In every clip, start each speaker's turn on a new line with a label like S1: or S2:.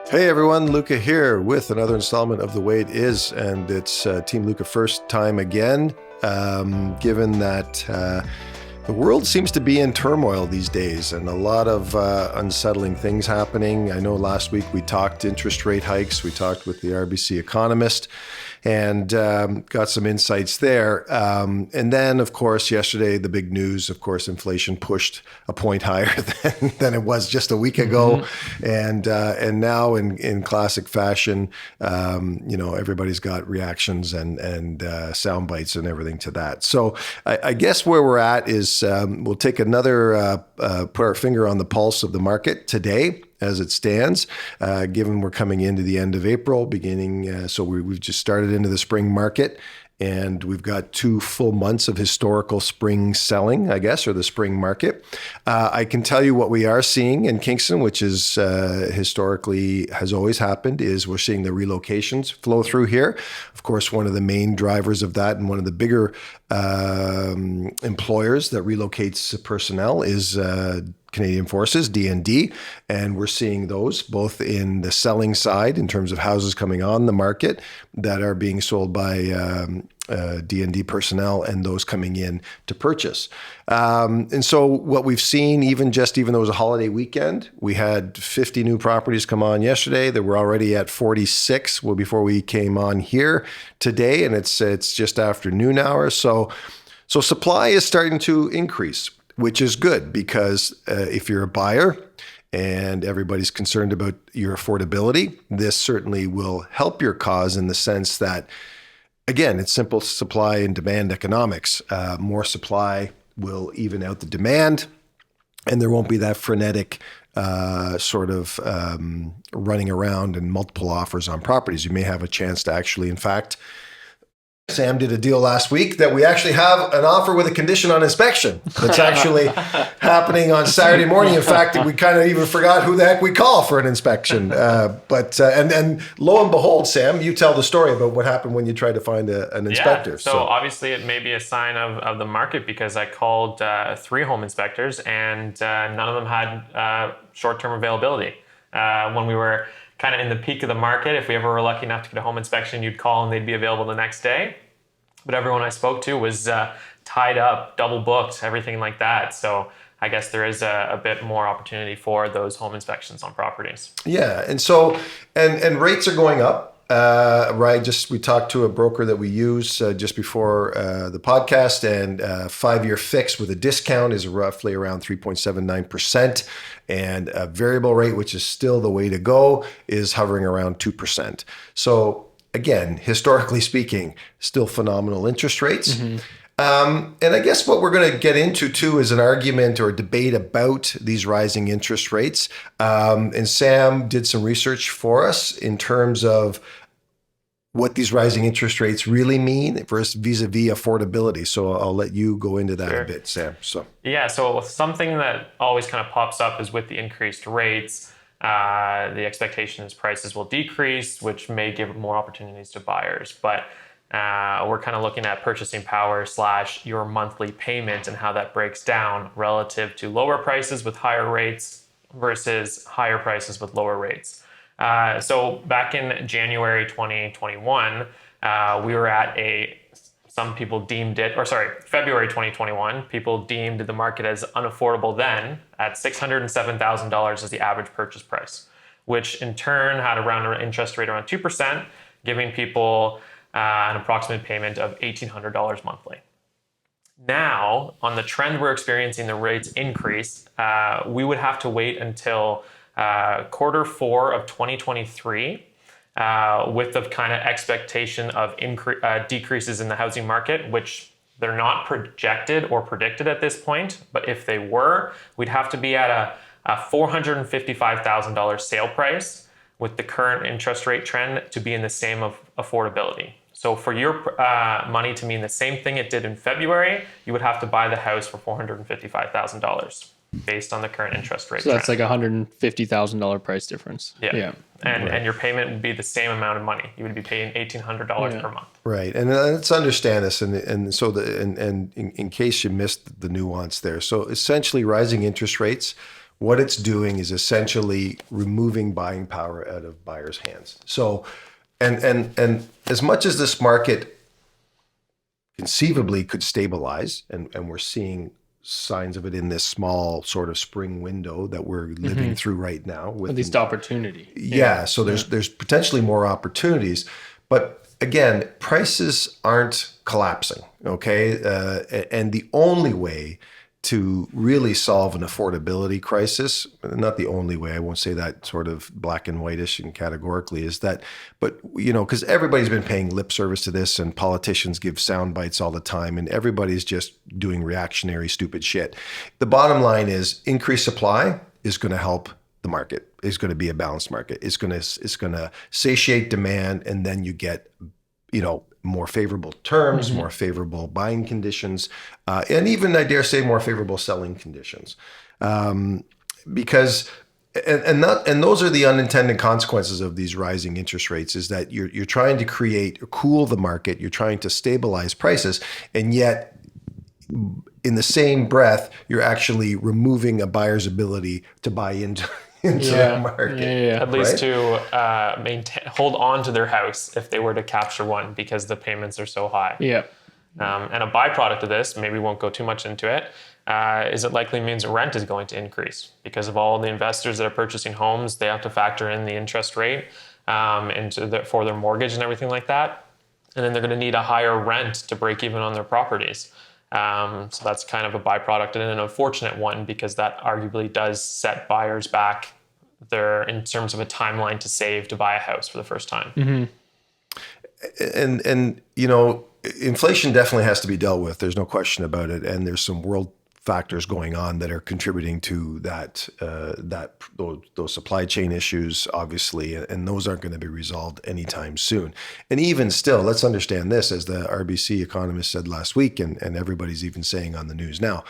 S1: Hey everyone, Luca here with another installment of The Way It Is, and it's Team Luca first time again, given that the world seems to be in turmoil these days and a lot of unsettling things happening. I know last week we talked interest rate hikes, we talked with the RBC economist and got some insights there. And then, of course, yesterday, the big news, of course, inflation pushed a point higher than it was just a week ago. Mm-hmm. And now in classic fashion, everybody's got reactions and sound bites and everything to that. So I guess where we're at is we'll take another, put our finger on the pulse of the market today as it stands, given we're coming into the end of April, so we've just started into the spring market, and we've got 2 full months of historical spring selling, I guess, or the spring market. I can tell you what we are seeing in Kingston, which is historically has always happened, is we're seeing the relocations flow through here. Of course, one of the main drivers of that and one of the bigger employers that relocates personnel is Canadian Forces, DND, and we're seeing those both in the selling side in terms of houses coming on the market that are being sold by DND personnel and those coming in to purchase. And so what we've seen, even though it was a holiday weekend, we had 50 new properties come on yesterday. They were already at 46 before we came on here today, and it's just afternoon hours. So supply is starting to increase, which is good because if you're a buyer and everybody's concerned about your affordability, this certainly will help your cause in the sense that, again, it's simple supply and demand economics. More supply will even out the demand, and there won't be that frenetic running around and multiple offers on properties. You may have a chance to actually, in fact, Sam did a deal last week that we actually have an offer with a condition on inspection that's actually happening on Saturday morning. In fact, we kind of even forgot who the heck we call for an inspection. But lo and behold, Sam, you tell the story about what happened when you tried to find an inspector.
S2: Yeah, so obviously it may be a sign of the market because I called 3 home inspectors and none of them had short-term availability. When we were kind of in the peak of the market, if we ever were lucky enough to get a home inspection, you'd call and they'd be available the next day. But everyone I spoke to was tied up, double booked, everything like that. So I guess there is a bit more opportunity for those home inspections on properties.
S1: Yeah, and so and rates are going up. Right, we talked to a broker that we use just before the podcast, and 5-year fix with a discount is roughly around 3.79%, and a variable rate, which is still the way to go, is hovering around 2%. So again, historically speaking, still phenomenal interest rates. Mm-hmm. And I guess what we're going to get into too is an argument or a debate about these rising interest rates. And Sam did some research for us in terms of what these rising interest rates really mean versus vis-a-vis affordability. So I'll let you go into that a bit, Sam. So
S2: something that always kind of pops up is with the increased rates, the expectation is prices will decrease, which may give more opportunities to buyers. But we're kind of looking at purchasing power / your monthly payment and how that breaks down relative to lower prices with higher rates versus higher prices with lower rates. So back in January 2021, we were at February 2021, people deemed the market as unaffordable then at $607,000 as the average purchase price, which in turn had an interest rate around 2%, giving people an approximate payment of $1,800 monthly. Now, on the trend we're experiencing, the rates increase, we would have to wait until Q4 of 2023 with the kind of expectation of decreases in the housing market, which they're not projected or predicted at this point. But if they were, we'd have to be at a $455,000 sale price with the current interest rate trend to be in the same of affordability. So for your money to mean the same thing it did in February, you would have to buy the house for $455,000 based on the current interest rate.
S3: So that's like $150,000 price difference.
S2: Yeah. And your payment would be the same amount of money. You would be paying $1,800 per month.
S1: Right. And let's understand this. And so in case you missed the nuance there. So essentially rising interest rates what it's doing is essentially removing buying power out of buyers' hands. So, and as much as this market conceivably could stabilize, and we're seeing signs of it in this small sort of spring window that we're living through right now. With
S3: At least opportunity.
S1: yeah, so there's potentially more opportunities, but again, prices aren't collapsing. Okay, and the only way to really solve an affordability crisis, not the only way, I won't say that sort of black and whitish and categorically, is that, but because everybody's been paying lip service to this and politicians give sound bites all the time and everybody's just doing reactionary, stupid shit. The bottom line is increased supply is going to help the market. It's going to be a balanced market. It's going to satiate demand, and then you get, more favorable terms, more favorable buying conditions, and even, I dare say, more favorable selling conditions. Because those are the unintended consequences of these rising interest rates, is that you're trying to cool the market, you're trying to stabilize prices, and yet in the same breath, you're actually removing a buyer's ability to buy into the market.
S2: At least to hold on to their house if they were to capture one, because the payments are so high.
S3: Yeah.
S2: And a byproduct of this, maybe we won't go too much into it, is it likely means rent is going to increase because of all the investors that are purchasing homes. They have to factor in the interest rate for their mortgage and everything like that. And then they're going to need a higher rent to break even on their properties. So that's kind of a byproduct, and an unfortunate one, because that arguably does set buyers back in terms of a timeline to save to buy a house for the first time.
S1: And inflation definitely has to be dealt with. There's no question about it. And there's some world factors going on that are contributing to those supply chain issues, obviously, and those aren't going to be resolved anytime soon. And even still, let's understand this, as the RBC economist said last week, and everybody's even saying on the news now,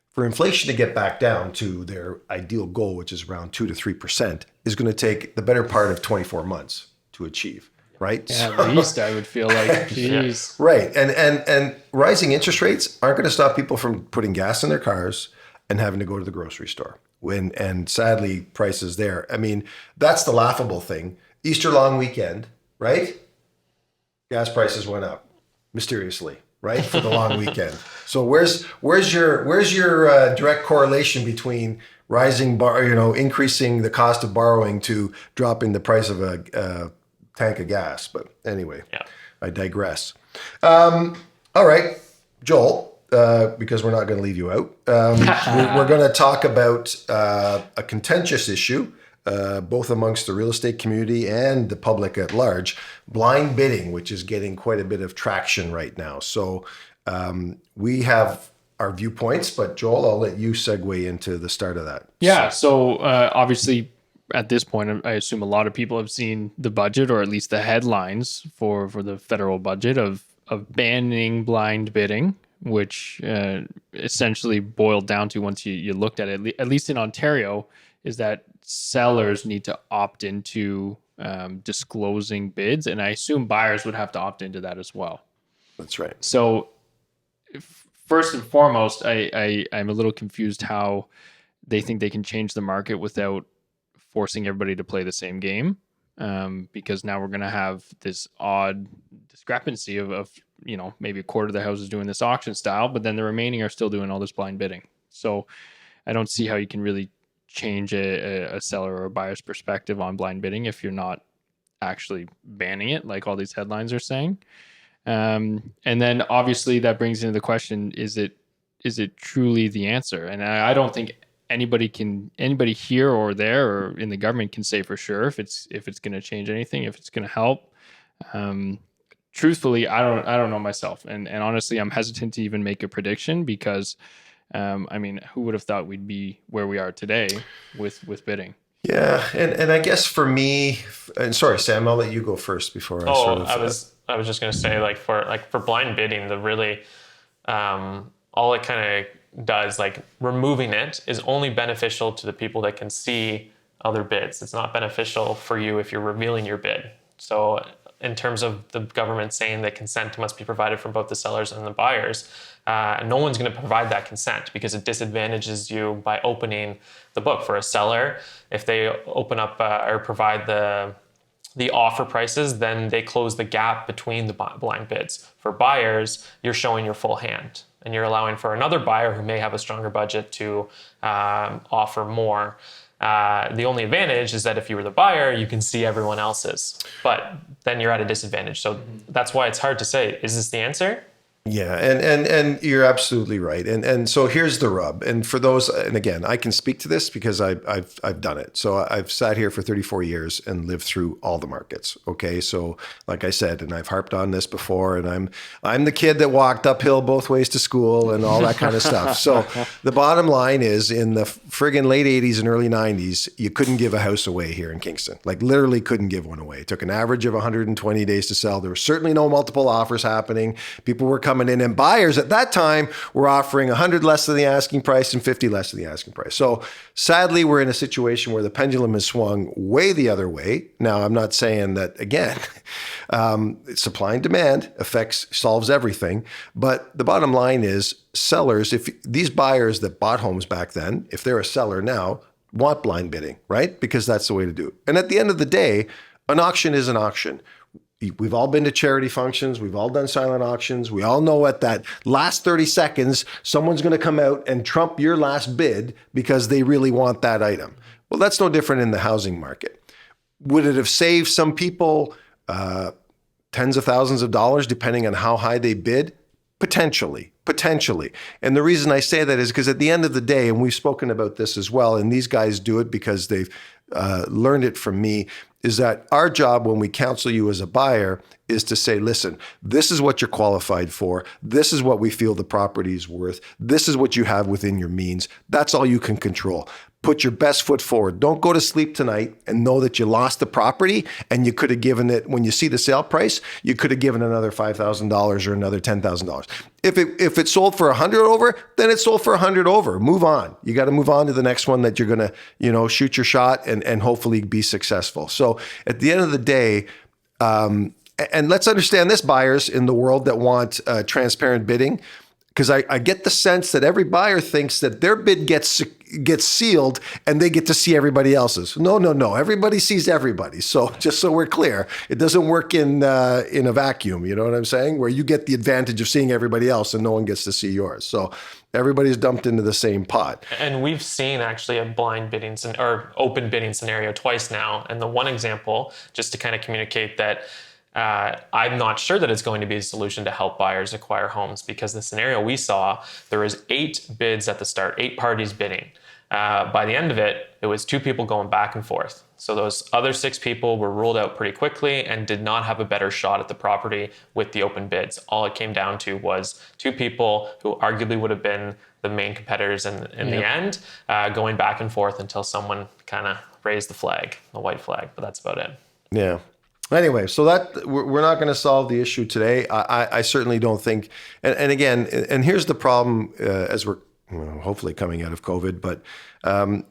S1: for inflation to get back down to their ideal goal, which is around 2 to 3%, is going to take the better part of 24 months to achieve. Right.
S3: Yeah, at least I would feel like, geez.
S1: Right. And rising interest rates aren't going to stop people from putting gas in their cars and having to go to the grocery store. And sadly, prices there. I mean, that's the laughable thing. Easter long weekend, right? Gas prices went up mysteriously, right? For the long weekend. So where's your direct correlation between rising increasing the cost of borrowing to dropping the price of a tank of gas? But anyway, I digress. All right, Joel, because we're not going to leave you out. We're going to talk about a contentious issue, both amongst the real estate community and the public at large, blind bidding, which is getting quite a bit of traction right now. So we have our viewpoints, but Joel, I'll let you segue into the start of that.
S3: Yeah, so obviously, at this point, I assume a lot of people have seen the budget, or at least the headlines for the federal budget of banning blind bidding, which essentially boiled down to, once you looked at it, at least in Ontario, is that sellers need to opt into disclosing bids. And I assume buyers would have to opt into that as well.
S1: That's right.
S3: So first and foremost, I'm a little confused how they think they can change the market without forcing everybody to play the same game, because now we're going to have this odd discrepancy of maybe a quarter of the houses doing this auction style, but then the remaining are still doing all this blind bidding. So I don't see how you can really change a seller or a buyer's perspective on blind bidding if you're not actually banning it, like all these headlines are saying. And then obviously that brings into the question, is it truly the answer? And I don't think anybody here or there or in the government can say for sure if it's going to change anything, if it's going to help. Truthfully, I don't know myself, and honestly, I'm hesitant to even make a prediction because, who would have thought we'd be where we are today with bidding? Yeah,
S1: and I guess for me, and sorry, Sam, I'll let you go first before I sort of.
S2: I was just going to say, for blind bidding, the really all it kind of does, removing it is only beneficial to the people that can see other bids. It's not beneficial for you if you're revealing your bid. So in terms of the government saying that consent must be provided from both the sellers and the buyers, no one's going to provide that consent because it disadvantages you by opening the book. For a seller, if they open up or provide the offer prices, then they close the gap between the blind bids. For buyers, you're showing your full hand, and you're allowing for another buyer who may have a stronger budget to offer more. The only advantage is that if you were the buyer, you can see everyone else's, but then you're at a disadvantage. So that's why it's hard to say, is this the answer?
S1: Yeah, and you're absolutely right. And so here's the rub. And for those, and again, I can speak to this because I've done it. So I've sat here for 34 years and lived through all the markets. Okay, so like I said, and I've harped on this before, and I'm the kid that walked uphill both ways to school and all that kind of stuff. So the bottom line is, in the friggin' late 80s and early 90s, you couldn't give a house away here in Kingston. Like literally couldn't give one away. It took an average of 120 days to sell. There were certainly no multiple offers happening. People were coming in, and buyers at that time were offering 100 less than the asking price and 50 less than the asking price. So sadly, we're in a situation where the pendulum has swung way the other way. Now, I'm not saying that, again, supply and demand solves everything. But the bottom line is, sellers, if these buyers that bought homes back then, if they're a seller now, want blind bidding, right? Because that's the way to do it. And at the end of the day, an auction is an auction. We've all been to charity functions. We've all done silent auctions. We all know at that last 30 seconds, someone's going to come out and trump your last bid because they really want that item. Well, that's no different in the housing market. Would it have saved some people tens of thousands of dollars depending on how high they bid? Potentially. And the reason I say that is because at the end of the day, and we've spoken about this as well, and these guys do it because they've learned it from me, is that our job when we counsel you as a buyer is to say, listen, this is what you're qualified for. This is what we feel the property is worth. This is what you have within your means. That's all you can control. Put your best foot forward. Don't go to sleep tonight and know that you lost the property and you could have given it, when you see the sale price, you could have given another $5,000 or another $10,000. If it sold for 100 over, then it sold for 100 over. Move on. You got to move on to the next one that you're going to, shoot your shot and hopefully be successful. So at the end of the day, and let's understand this, buyers in the world that want transparent bidding, because I get the sense that every buyer thinks that their bid gets sealed and they get to see everybody else's. No. Everybody sees everybody. So just so we're clear, it doesn't work in a vacuum. You know what I'm saying? Where you get the advantage of seeing everybody else and no one gets to see yours. So everybody's dumped into the same pot.
S2: And we've seen actually a blind bidding or open bidding scenario twice now. And the one example, just to kind of communicate that I'm not sure that it's going to be a solution to help buyers acquire homes, because the scenario we saw, there was 8 bids at the start, 8 parties bidding. By the end of it, it was 2 people going back and forth. So those other 6 people were ruled out pretty quickly and did not have a better shot at the property with the open bids. All it came down to was 2 people who arguably would have been the main competitors in the end, going back and forth until someone kind of raised the white flag, but that's about it.
S1: Yeah. Anyway, so that we're not going to solve the issue today. I certainly don't think. And again, and here's the problem as we're hopefully coming out of COVID, but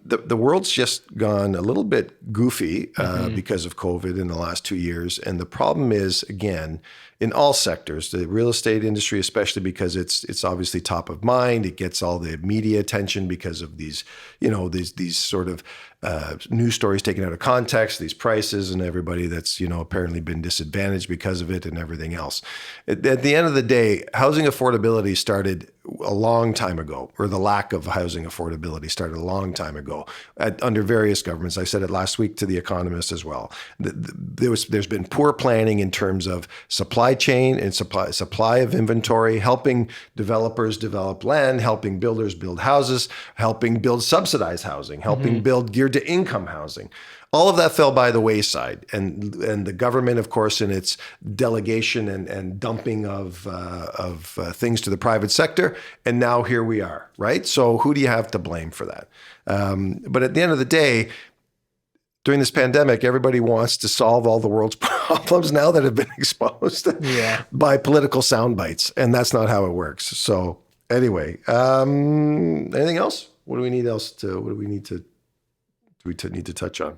S1: the world's just gone a little bit goofy because of COVID in the last 2 years. And the problem is, again, in all sectors, the real estate industry, especially because it's obviously top of mind. It gets all the media attention because of these sort of news stories taken out of context, these prices, and everybody that's apparently been disadvantaged because of it and everything else. At the end of the day, housing affordability started a long time ago, or the lack of housing affordability started a long time ago under various governments. I said it last week to The Economist as well. There's been poor planning in terms of supply chain and supply of inventory, helping developers develop land, helping builders build houses, helping build subsidized housing, helping build geared to income housing. All of that fell by the wayside, and the government, of course, in its delegation and dumping of things to the private sector, and now here we are, right? So who do you have to blame for that? But at the end of the day, during this pandemic, everybody wants to solve all the world's problems now that have been exposed by political sound bites, and that's not how it works. So anyway, anything else? What do we need to touch on?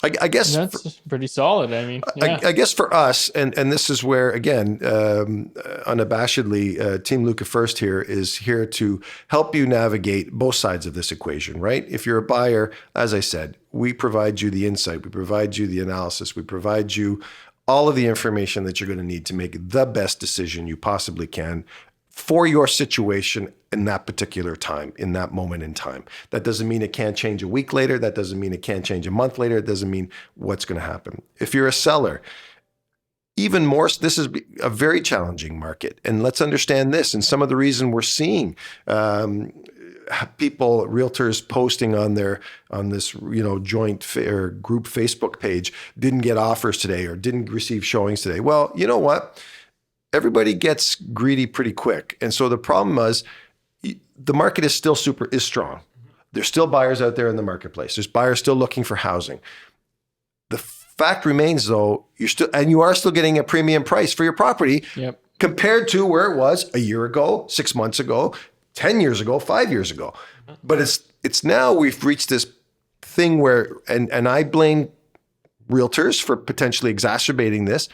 S1: I guess
S3: That's pretty solid. I mean, yeah.
S1: I guess for us, and this is where, again, unabashedly, Team Luca First here is here to help you navigate both sides of this equation, right? If you're a buyer, as I said, we provide you the insight, we provide you the analysis, we provide you all of the information that you're going to need to make the best decision you possibly can for your situation in that particular time, in that moment in time. That doesn't mean it can't change a week later. That doesn't mean it can't change a month later. It doesn't mean what's going to happen. If you're a seller, even more, this is a very challenging market. And let's understand this. And some of the reason we're seeing people, realtors posting on this, joint or group Facebook page, didn't get offers today or didn't receive showings today. Well, you know what? Everybody gets greedy pretty quick. And so the problem is the market is still is strong. There's still buyers out there in the marketplace. There's buyers still looking for housing. The fact remains, though, you are still getting a premium price for your property compared to where it was a year ago, 6 months ago, 10 years ago, 5 years ago. But it's now we've reached this thing where, and I blame realtors for potentially exacerbating this,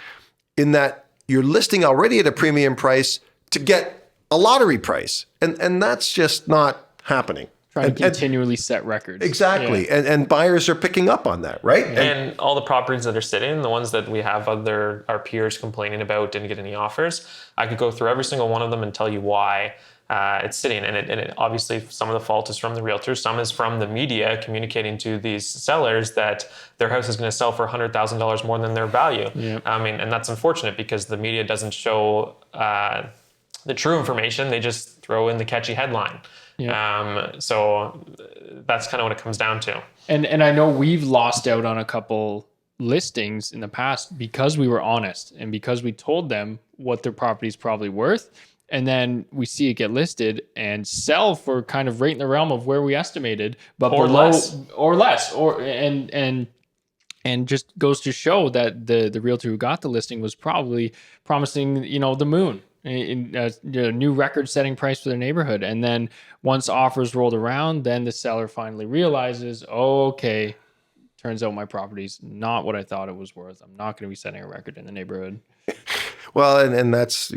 S1: in that you're listing already at a premium price to get a lottery price. And that's just not happening.
S3: Trying to continually set records.
S1: Exactly. Yeah. And buyers are picking up on that, right?
S2: And all the properties that are sitting, the ones that we have our peers complaining about didn't get any offers, I could go through every single one of them and tell you why it's sitting. And it obviously, some of the fault is from the realtors, some is from the media communicating to these sellers that their house is going to sell for $100,000 more than their value.
S3: Yep.
S2: I mean, and that's unfortunate because the media doesn't show the true information. They just throw in the catchy headline.
S3: Yep.
S2: So that's kind of what it comes down to.
S3: And I know we've lost out on a couple listings in the past because we were honest and because we told them what their property is probably worth. And then we see it get listed and sell for kind of right in the realm of where we estimated, but
S2: or
S3: below
S2: less.
S3: And just goes to show that the realtor who got the listing was probably promising, the moon, new record-setting price for their neighborhood. And then once offers rolled around, then the seller finally realizes, okay, turns out my property's not what I thought it was worth. I'm not going to be setting a record in the neighborhood.
S1: Well, and that's,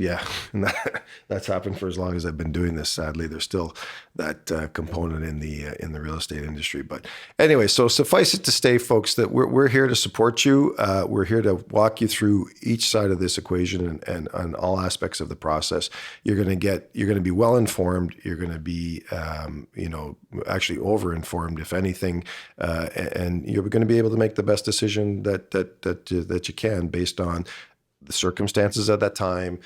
S1: that's happened for as long as I've been doing this. Sadly, there's still that component in the real estate industry. But anyway, so suffice it to say, folks, that we're here to support you. We're here to walk you through each side of this equation and on all aspects of the process. You're going to be well informed. You're going to be, actually over informed, if anything, and you're going to be able to make the best decision that you can based on the circumstances at that time,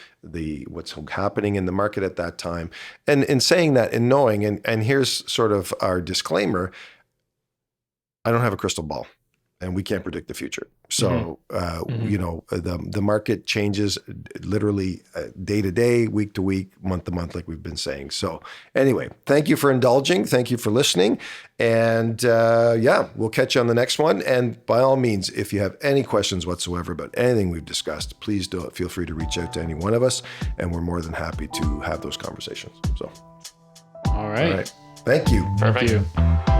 S1: what's happening in the market at that time. And in saying that and knowing, and here's sort of our disclaimer, I don't have a crystal ball and we can't predict the future. So, the market changes literally day to day, week to week, month to month, like we've been saying. So anyway, thank you for indulging. Thank you for listening. And we'll catch you on the next one. And by all means, if you have any questions whatsoever about anything we've discussed, please feel free to reach out to any one of us. And we're more than happy to have those conversations. So,
S3: all right.
S1: Thank you.
S2: Perfect.
S3: Thank you.